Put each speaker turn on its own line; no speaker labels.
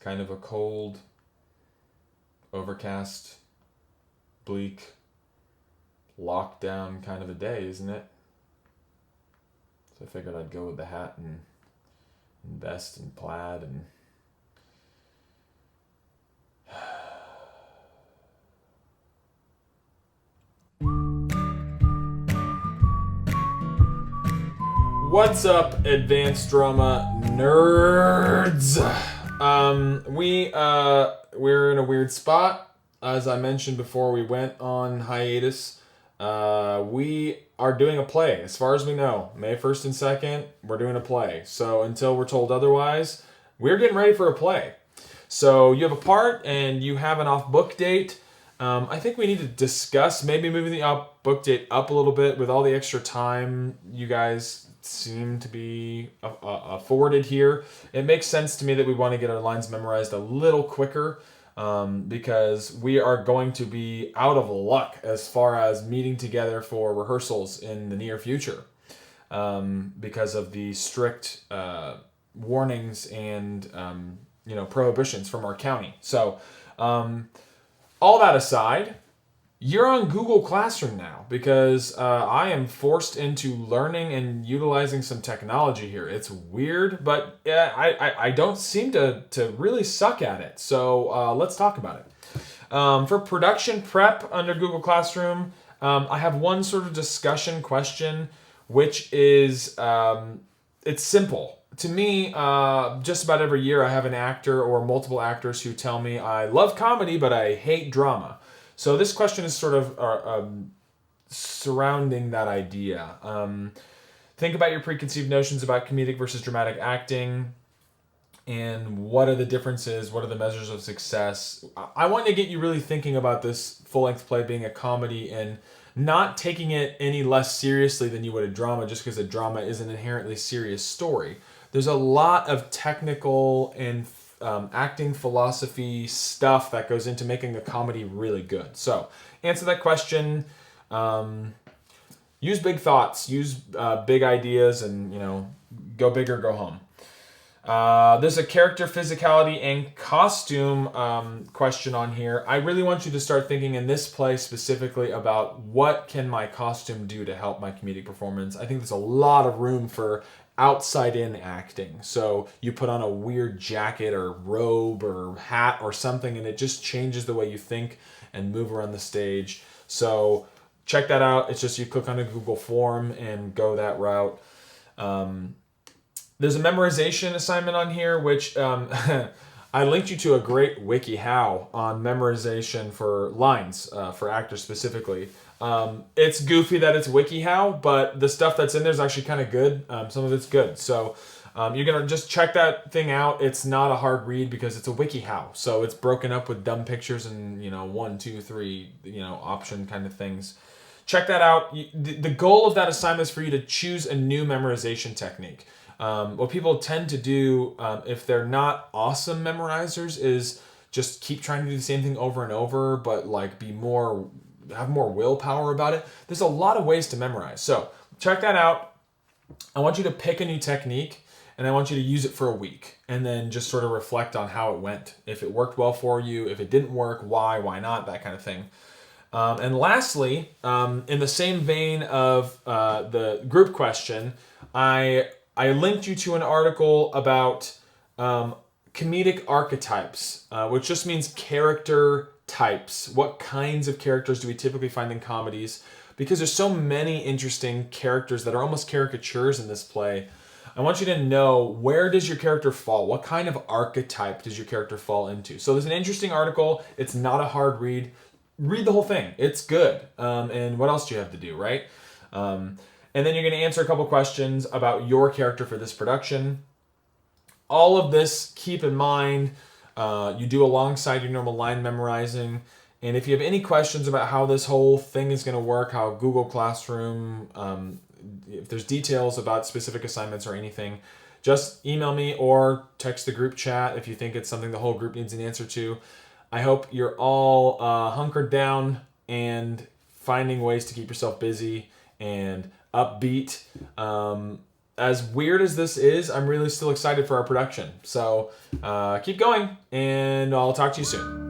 kind of a cold, overcast, bleak, lockdown kind of a day, isn't it? So I figured I'd go with the hat and vest and plaid and what's up, advanced drama nerds? We're in a weird spot. As I mentioned before, we went on hiatus. We are doing a play, as far as we know. May 1st and 2nd, we're doing a play. So until we're told otherwise, we're getting ready for a play. So you have a part and you have an off book date. I think we need to discuss maybe moving the off book date up a little bit with all the extra time you guys seem to be afforded here. It makes sense to me that we want to get our lines memorized a little quicker. Because we are going to be out of luck as far as meeting together for rehearsals in the near future because of the strict warnings and prohibitions from our county. So all that aside, you're on Google Classroom now because I am forced into learning and utilizing some technology here. It's weird, but I don't seem to really suck at it. So let's talk about it. For production prep under Google Classroom, I have one sort of discussion question, which is it's simple. To me, just about every year I have an actor or multiple actors who tell me I love comedy, but I hate drama. So this question is sort of surrounding that idea. Think about your preconceived notions about comedic versus dramatic acting, and what are the differences? What are the measures of success? I want to get you really thinking about this full-length play being a comedy and not taking it any less seriously than you would a drama, just because a drama is an inherently serious story. There's a lot of technical and acting philosophy stuff that goes into making a comedy really good. So answer that question. Use big thoughts. Use big ideas, and go big or go home. There's a character physicality and costume question on here. I really want you to start thinking in this play specifically about what can my costume do to help my comedic performance. I think there's a lot of room for outside-in acting. So you put on a weird jacket or robe or hat or something, and it just changes the way you think and move around the stage. So check that out. It's just you click on a Google form and go that route. There's a memorization assignment on here, which I linked you to a great WikiHow on memorization for lines, for actors specifically. It's goofy that it's WikiHow, but the stuff that's in there is actually kind of good. Some of it's good. So you're going to just check that thing out. It's not a hard read because it's a WikiHow. So it's broken up with dumb pictures and, 1, 2, 3, option kind of things. Check that out. The goal of that assignment is for you to choose a new memorization technique. What people tend to do if they're not awesome memorizers is just keep trying to do the same thing over and over, but have more willpower about it. There's a lot of ways to memorize. So check that out. I want you to pick a new technique and I want you to use it for a week and then just sort of reflect on how it went. If it worked well for you, if it didn't work, why not, that kind of thing. And lastly, in the same vein of the group question, I linked you to an article about comedic archetypes, which just means character types. What kinds of characters do we typically find in comedies? Because there's so many interesting characters that are almost caricatures in this play. I want you to know, where does your character fall? What kind of archetype does your character fall into? So there's an interesting article. It's not a hard read. Read the whole thing. It's good. And what else do you have to do, right? And then you're going to answer a couple questions about your character for this production. All of this, keep in mind, you do alongside your normal line memorizing. And if you have any questions about how this whole thing is going to work, how Google Classroom, if there's details about specific assignments or anything, just email me or text the group chat if you think it's something the whole group needs an answer to. I hope you're all hunkered down and finding ways to keep yourself busy and upbeat. as weird as this is, I'm really still excited for our production. So keep going, and I'll talk to you soon.